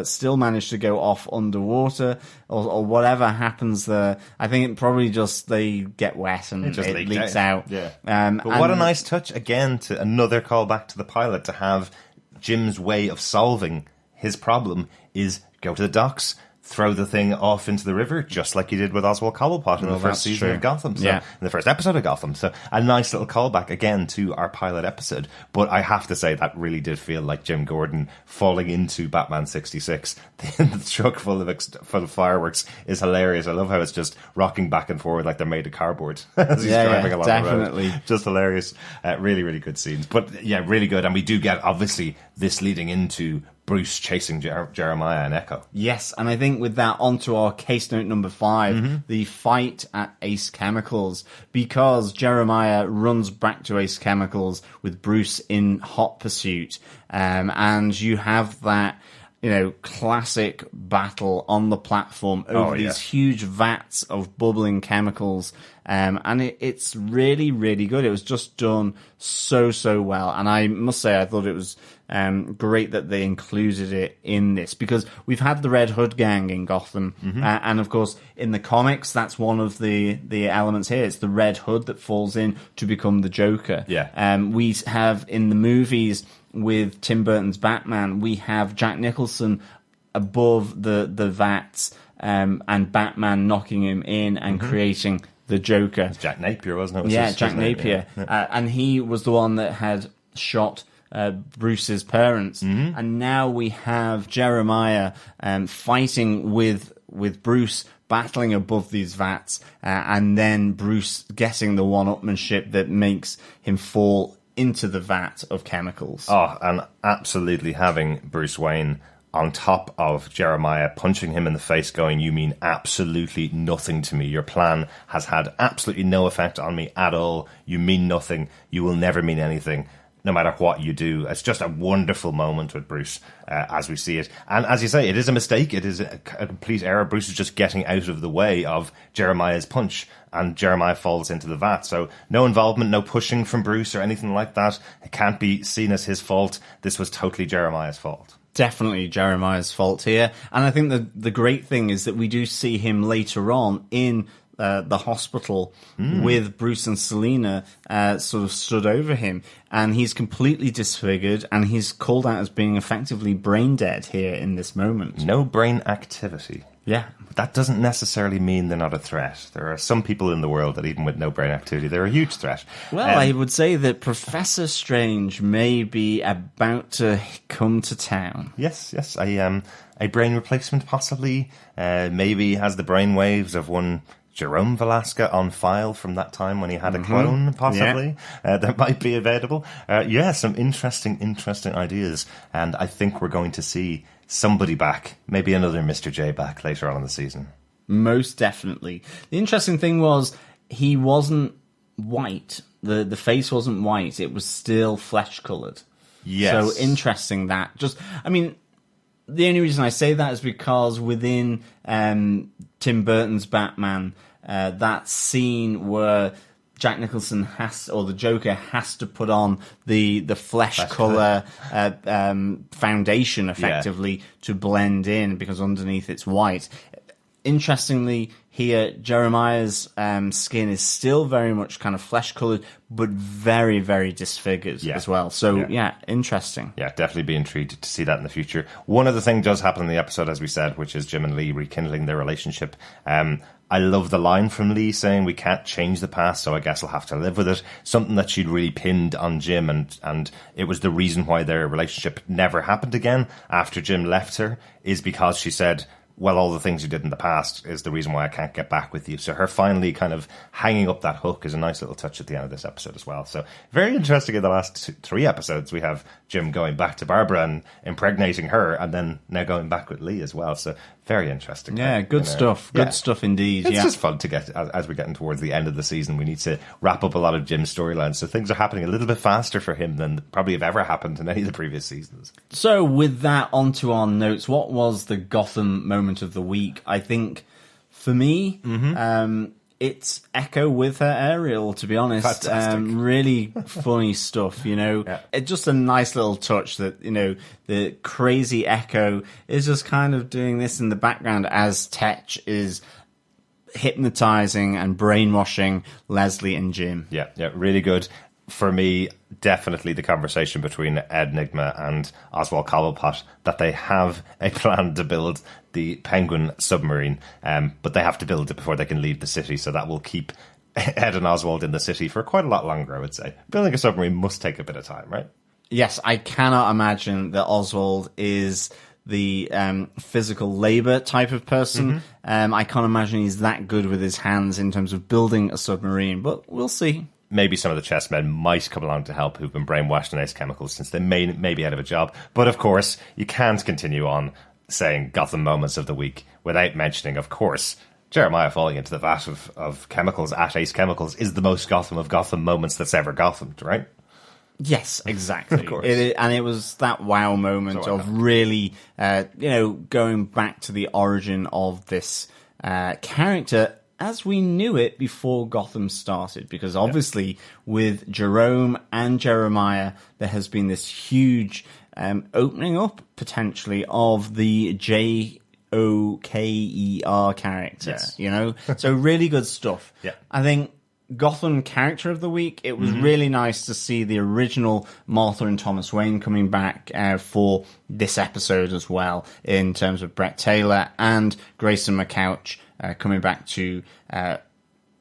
still manage to go off underwater, or whatever happens there. I think it probably just they get wet and it leaks out. Yeah. But what a nice touch, again, to another callback to the pilot, to have Jim's way of solving his problem is go to the docks, throw the thing off into the river, just like he did with Oswald Cobblepot in the first season of Gotham. So, in the first episode of Gotham. So a nice little callback again to our pilot episode. But I have to say that really did feel like Jim Gordon falling into Batman 66. The truck full of fireworks is hilarious. I love how it's just rocking back and forward like they're made of cardboard as he's driving along definitely. the road. Just hilarious. Really, really good scenes. But yeah, really good. And we do get, obviously, this leading into Bruce chasing Jeremiah and Echo. Yes, and I think with that, onto our case note number 5, the fight at Ace Chemicals, because Jeremiah runs back to Ace Chemicals with Bruce in hot pursuit, and you have that, classic battle on the platform over these huge vats of bubbling chemicals, and it's really, really good. It was just done so well, and I must say I thought it was great that they included it in this, because we've had the Red Hood gang in Gotham, and of course in the comics that's one of the elements here. It's the Red Hood that falls in to become the Joker. We have in the movies with Tim Burton's Batman, we have Jack Nicholson above the vats, and Batman knocking him in and creating the Joker. It's Jack Napier, wasn't it? Jack Napier. And he was the one that had shot Bruce's parents. And now we have Jeremiah fighting with Bruce, battling above these vats, and then Bruce getting the one-upmanship that makes him fall into the vat of chemicals. Oh, and absolutely having Bruce Wayne on top of Jeremiah, punching him in the face, going, "You mean absolutely nothing to me. Your plan has had absolutely no effect on me at all. You mean nothing. You will never mean anything, no matter what you do." It's just a wonderful moment with Bruce as we see it. And as you say, it is a mistake. It is a complete error. Bruce is just getting out of the way of Jeremiah's punch, and Jeremiah falls into the vat. So no involvement, no pushing from Bruce or anything like that. It can't be seen as his fault. This was totally Jeremiah's fault. Definitely Jeremiah's fault here. And I think the great thing is that we do see him later on in the hospital with Bruce and Selina sort of stood over him, and he's completely disfigured, and he's called out as being effectively brain dead here in this moment. No brain activity. Yeah. That doesn't necessarily mean they're not a threat. There are some people in the world that even with no brain activity, they're a huge threat. Well, I would say that Professor Strange may be about to come to town. Yes. A brain replacement possibly. Maybe has the brain waves of one Jerome Velasca on file from that time when he had a clone, possibly. That might be available. Some interesting ideas. And I think we're going to see somebody back, maybe another Mr. J back later on in the season. Most definitely. The interesting thing was he wasn't white. The face wasn't white. It was still flesh-coloured. Yes. So interesting that. The only reason I say that is because within Tim Burton's Batman, that scene where Jack Nicholson the Joker has to put on the flesh colour foundation effectively to blend in, because underneath it's white. Interestingly, here Jeremiah's skin is still very much kind of flesh coloured, but very, very disfigured as well. So interesting. Yeah, definitely be intrigued to see that in the future. One other thing does happen in the episode, as we said, which is Jim and Lee rekindling their relationship. I love the line from Lee saying, "We can't change the past, so I guess I'll have to live with it." Something that she'd really pinned on Jim, and it was the reason why their relationship never happened again after Jim left her, is because she said, "Well, all the things you did in the past is the reason why I can't get back with you." So her finally kind of hanging up that hook is a nice little touch at the end of this episode as well. So very interesting. In the last 3 episodes, we have Jim going back to Barbara and impregnating her, and then now going back with Lee as well. So very interesting. Yeah, good stuff. Good stuff indeed. It's just fun to get, as we're getting towards the end of the season, we need to wrap up a lot of Jim's storylines. So things are happening a little bit faster for him than probably have ever happened in any of the previous seasons. So with that, onto our notes. What was the Gotham moment of the week? I think for me, it's Echo with her Ariel, to be honest. Really funny stuff, It's just a nice little touch that, the crazy Echo is just kind of doing this in the background as Tetch is hypnotizing and brainwashing Leslie and Jim. Yeah, really good. for me, definitely the conversation between Ed Nigma and Oswald Cobblepot, that they have a plan to build the Penguin submarine, but they have to build it before they can leave the city, so that will keep Ed and Oswald in the city for quite a lot longer, I would say. Building a submarine must take a bit of time, right? Yes, I cannot imagine that Oswald is the physical labor type of person. I can't imagine he's that good with his hands in terms of building a submarine, but we'll see. Maybe some of the chessmen might come along to help who've been brainwashed in Ace Chemicals, since they may be out of a job. But of course, you can't continue on saying Gotham moments of the week without mentioning, of course, Jeremiah falling into the vat of chemicals at Ace Chemicals is the most Gotham of Gotham moments that's ever Gothamed, right? Yes, exactly. Of course. And it was that wow moment of really, going back to the origin of this character as we knew it before Gotham started. Because obviously, with Jerome and Jeremiah, there has been this huge opening up, potentially, of the Joker character, So really good stuff. Yeah. I think Gotham character of the week, it was really nice to see the original Martha and Thomas Wayne coming back for this episode as well, in terms of Brett Taylor and Grayson McCouch coming back to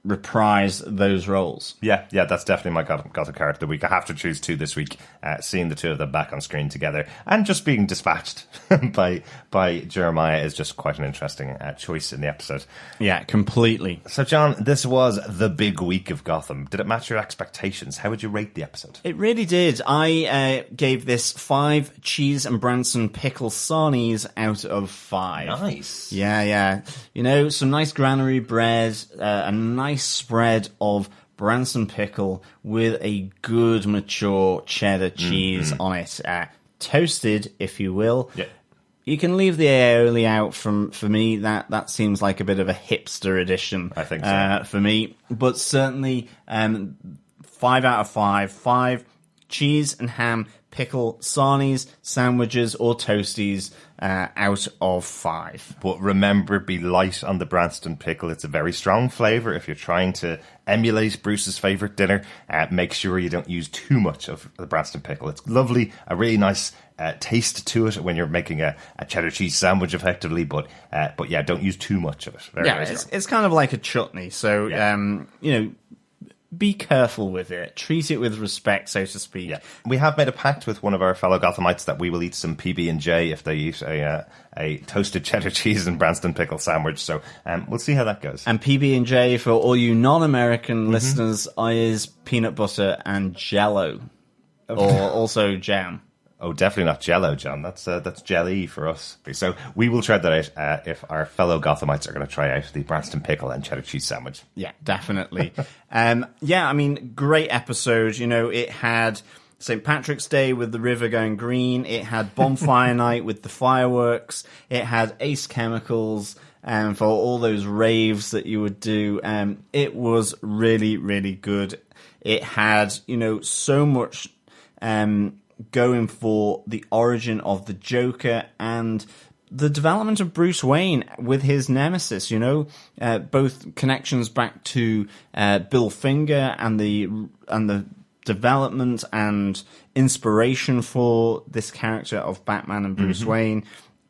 reprise those roles. Yeah, that's definitely my Gotham character of the week. I have to choose two this week, seeing the two of them back on screen together and just being dispatched by Jeremiah is just quite an interesting choice in the episode. Yeah, completely. So, John, this was the big week of Gotham. Did it match your expectations? How would you rate the episode? It really did. I gave this 5 cheese and Branson pickle sarnies out of 5. Nice. Yeah. Some nice granary bread, a nice spread of Branson pickle with a good mature cheddar cheese on it. Toasted, if you will. Yeah. You can leave the aioli out for me. That seems like a bit of a hipster edition. I think so. For me. But certainly 5 out of 5. 5 cheese and ham pickle sarnies, sandwiches or toasties out of 5. But remember, be light on the Branston pickle. It's a very strong flavour. If you're trying to emulate Bruce's favourite dinner, make sure you don't use too much of the Branston pickle. It's lovely, a really nice taste to it when you're making a cheddar cheese sandwich effectively, but yeah, don't use too much of it. Very it's kind of like a chutney, so be careful with it. Treat it with respect, so to speak. Yeah. We have made a pact with one of our fellow Gothamites that we will eat some PB&J if they eat a toasted cheddar cheese and Branston pickle sandwich. So we'll see how that goes. And PB&J, for all you non-American listeners, is peanut butter and Jell-O, or also jam. Oh, definitely not Jell-O, John. That's jelly for us. So we will try that out if our fellow Gothamites are going to try out the Branston pickle and cheddar cheese sandwich. Yeah, definitely. Great episode. It had St. Patrick's Day with the river going green. It had bonfire night with the fireworks. It had Ace Chemicals for all those raves that you would do. It was really, really good. It had, so much going for the origin of the Joker and the development of Bruce Wayne with his nemesis, both connections back to Bill Finger and the development and inspiration for this character of Batman and Bruce Wayne.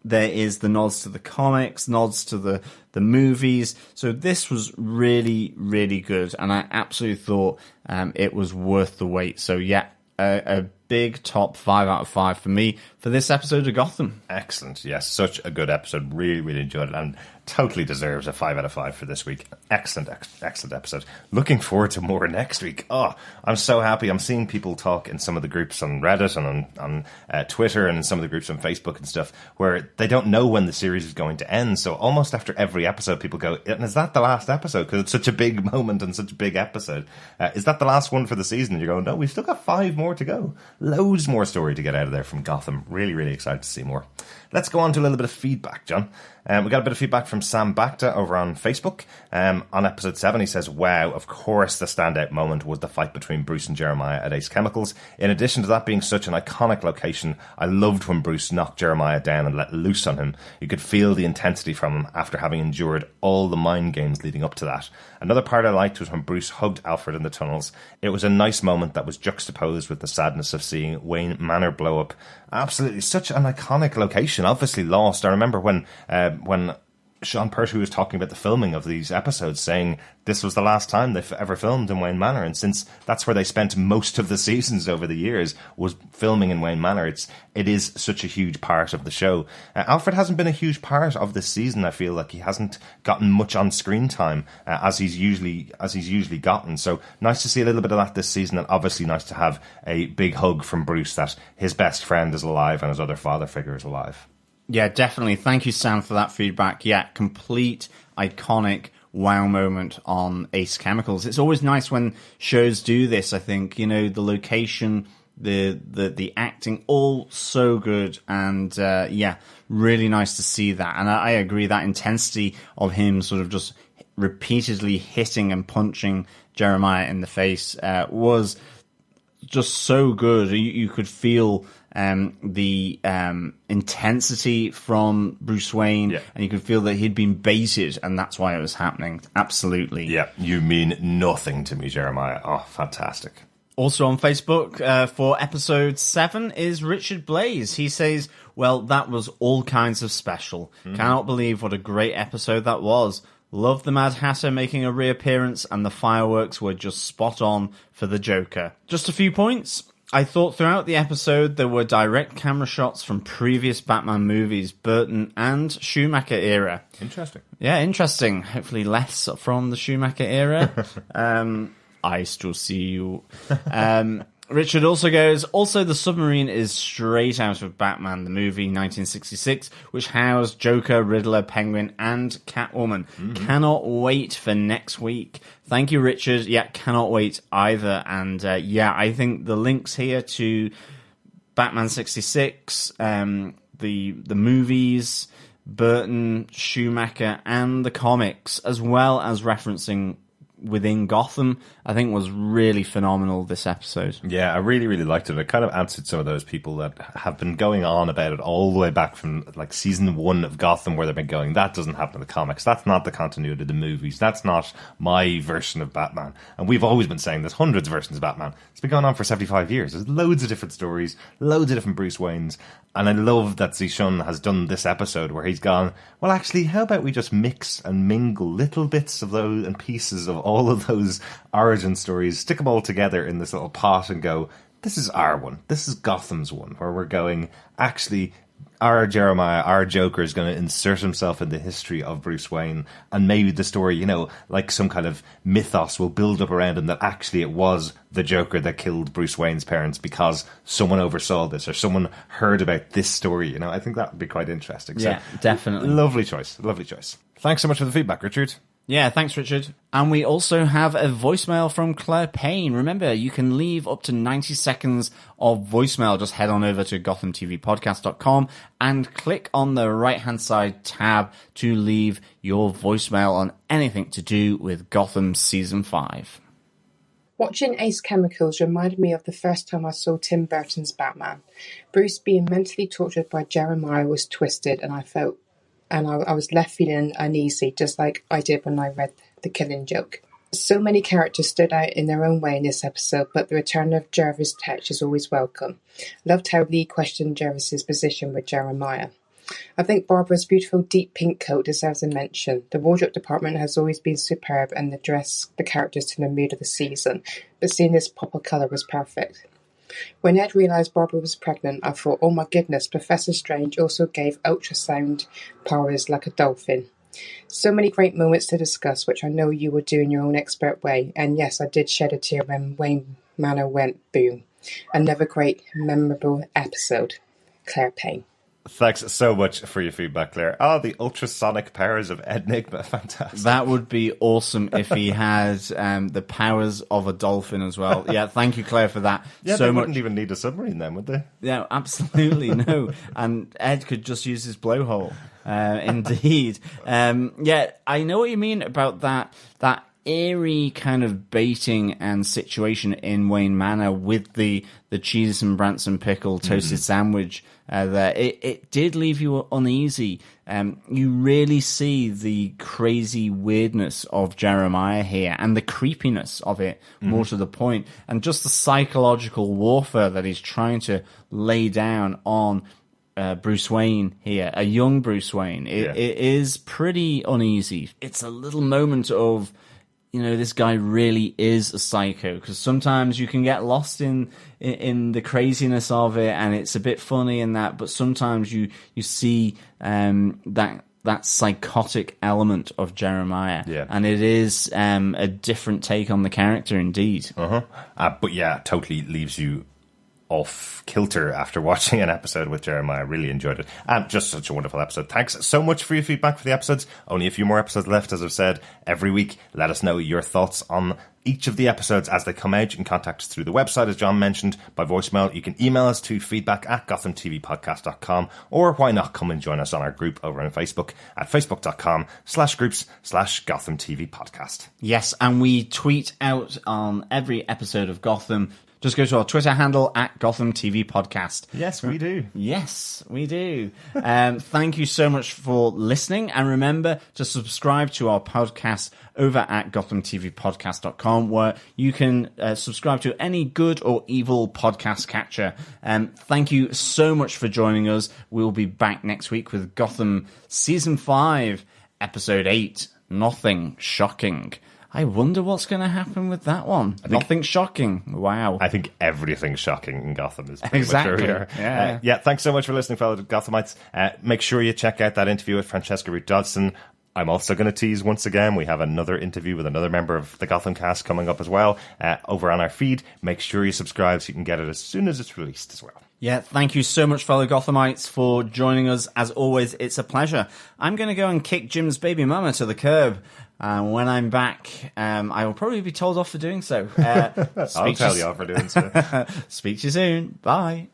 There is the nods to the comics, nods to the movies. So this was really, really good, and I absolutely thought it was worth the wait. So yeah, a big top 5 out of 5 for me for this episode of Gotham. Excellent. Yes, such a good episode. Really, really enjoyed it, and totally deserves a 5 out of 5 for this week. Excellent episode. Looking forward to more next week. Oh, I'm so happy. I'm seeing people talk in some of the groups on Reddit and on Twitter and in some of the groups on Facebook and stuff where they don't know when the series is going to end. So almost after every episode, people go, and is that the last episode? Because it's such a big moment and such a big episode. Is that the last one for the season? And you're going, no, we've still got 5 more to go. loads more story to get out of there from Gotham. Really, really excited to see more. Let's go on to a little bit of feedback, John. We got a bit of feedback from Sam Bacta over on Facebook. On episode 7, he says, wow, of course the standout moment was the fight between Bruce and Jeremiah at Ace Chemicals. In addition to that being such an iconic location, I loved when Bruce knocked Jeremiah down and let loose on him. You could feel the intensity from him after having endured all the mind games leading up to that. Another part I liked was when Bruce hugged Alfred in the tunnels. It was a nice moment that was juxtaposed with the sadness of seeing Wayne Manor blow up. Absolutely, such an iconic location, obviously lost. I remember when Sean Pertwee was talking about the filming of these episodes, saying this was the last time they've ever filmed in Wayne Manor, and since that's where they spent most of the seasons over the years, was filming in Wayne Manor, it is such a huge part of the show. Alfred hasn't been a huge part of this season. I feel like he hasn't gotten much on screen time as he's usually gotten. So nice to see a little bit of that this season, and obviously nice to have a big hug from Bruce that his best friend is alive and his other father figure is alive. Yeah, definitely. Thank you, Sam, for that feedback. Yeah, complete iconic wow moment on Ace Chemicals. It's always nice when shows do this, I think. You know, the location, the acting, all so good. And yeah, really nice to see that. And I agree, that intensity of him sort of just repeatedly hitting and punching Jeremiah in the face was just so good. You could feel the intensity from Bruce Wayne, and you could feel that he'd been baited, and that's why it was happening. Absolutely. Yeah, you mean nothing to me, Jeremiah. Oh, fantastic. Also on Facebook for episode 7 is Richard Blaze. He says, well, that was all kinds of special. Cannot believe what a great episode that was. Love the Mad Hatter making a reappearance, and the fireworks were just spot on for the Joker. Just a few points. I thought throughout the episode there were direct camera shots from previous Batman movies, Burton and Schumacher era. Interesting. Yeah, interesting. Hopefully less from the Schumacher era. I still see you. Richard also goes, also the submarine is straight out of Batman, the movie 1966, which housed Joker, Riddler, Penguin, and Catwoman. Cannot wait for next week. Thank you, Richard. Yeah, cannot wait either. And yeah, I think the links here to Batman 66, the movies, Burton, Schumacher, and the comics, as well as referencing within Gotham, I think was really phenomenal this episode. Yeah, I really, really liked it. It kind of answered some of those people that have been going on about it all the way back from like season 1 of Gotham, where they've been going, that doesn't happen in the comics, that's not the continuity of the movies, that's not my version of Batman. And we've always been saying there's hundreds of versions of Batman. It's been going on for 75 years. There's loads of different stories, loads of different Bruce Waynes. And I love that Zishun has done this episode where he's gone, well, actually, how about we just mix and mingle little bits of those and pieces of all of those origin stories, stick them all together in this little pot and go, this is our one. This is Gotham's one, where we're going, actually, our Jeremiah, our Joker, is going to insert himself in the history of Bruce Wayne, and maybe the story, you know, like some kind of mythos will build up around him that actually it was the Joker that killed Bruce Wayne's parents because someone oversaw this or someone heard about this story. You know, I think that would be quite interesting. Yeah, so, definitely. Lovely choice. Lovely choice. Thanks so much for the feedback, Richard. Yeah, thanks, Richard. And we also have a voicemail from Claire Payne. Remember, you can leave up to 90 seconds of voicemail. Just head on over to GothamTVPodcast.com and click on the right-hand side tab to leave your voicemail on anything to do with Gotham Season 5. Watching Ace Chemicals reminded me of the first time I saw Tim Burton's Batman. Bruce being mentally tortured by Jeremiah was twisted, and I was left feeling uneasy, just like I did when I read The Killing Joke. So many characters stood out in their own way in this episode, but the return of Jervis Tetch is always welcome. Loved how Lee questioned Jervis's position with Jeremiah. I think Barbara's beautiful deep pink coat deserves a mention. The wardrobe department has always been superb and the dress the characters to the mood of the season, but seeing this pop of colour was perfect. When Ed realised Barbara was pregnant, I thought, oh my goodness, Professor Strange also gave ultrasound powers like a dolphin. So many great moments to discuss, which I know you will do in your own expert way. And yes, I did shed a tear when Wayne Manor went boom. Another great, memorable episode. Claire Payne. Thanks so much for your feedback, Claire. Oh, the ultrasonic powers of Enigma. Fantastic. That would be awesome if he had the powers of a dolphin as well. Yeah, thank you, Claire, for that. Yeah, so they much. wouldn't even need a submarine then, would they? Yeah, absolutely no. And Ed could just use his blowhole. Indeed. Yeah, I know what you mean about that eerie kind of baiting and situation in Wayne Manor with the cheese and Branson pickle toasted sandwich there. It did leave you uneasy. You really see the crazy weirdness of Jeremiah here and the creepiness of it, more to the point, and just the psychological warfare that he's trying to lay down on Bruce Wayne here, a young Bruce Wayne. It is pretty uneasy. It's a little moment of, this guy really is a psycho, because sometimes you can get lost in the craziness of it, and it's a bit funny and that, but sometimes you see that psychotic element of Jeremiah, and it is a different take on the character indeed. But yeah, totally leaves you off kilter after watching an episode with Jeremiah. Really enjoyed it. Just such a wonderful episode. Thanks so much for your feedback for the episodes. Only a few more episodes left, as I've said. Every week, let us know your thoughts on each of the episodes as they come out. You can contact us through the website, as John mentioned, by voicemail. You can email us to feedback@gothamtvpodcast.com, or why not come and join us on our group over on Facebook at facebook.com/groups/Gotham TV Podcast. Yes, and we tweet out on every episode of Gotham. Just go to our Twitter handle at Gotham TV Podcast. Yes, we do. Yes, we do. Thank you so much for listening. And remember to subscribe to our podcast over at GothamTVPodcast.com, where you can subscribe to any good or evil podcast catcher. Thank you so much for joining us. We'll be back next week with Gotham Season 5, Episode 8, Nothing Shocking. I wonder what's going to happen with that one. Nothing shocking. Wow. I think everything's shocking in Gotham is pretty Exactly. much where we are. Yeah, thanks so much for listening, fellow Gothamites. Make sure you check out that interview with Francesca Root Dodson. I'm also going to tease once again, we have another interview with another member of the Gotham cast coming up as well over on our feed. Make sure you subscribe so you can get it as soon as it's released as well. Yeah, thank you so much, fellow Gothamites, for joining us. As always, it's a pleasure. I'm going to go and kick Jim's baby mama to the curb. When I'm back, I will probably be told off for doing so. I'll tell you off for doing so. Speak to you soon. Bye.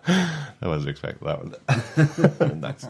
I wasn't expecting that one. Nice.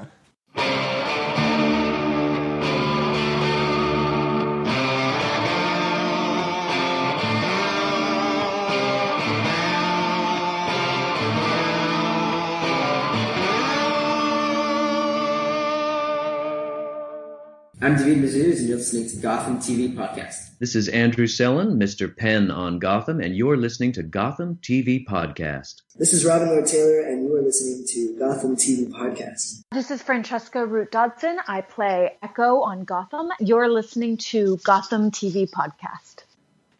I'm David Mazouz, and you're listening to Gotham TV Podcast. This is Andrew Sellon, Mr. Penn on Gotham, and you're listening to Gotham TV Podcast. This is Robin Lloyd Taylor, and you are listening to Gotham TV Podcast. This is Francesca Root Dodson. I play Echo on Gotham. You're listening to Gotham TV Podcast.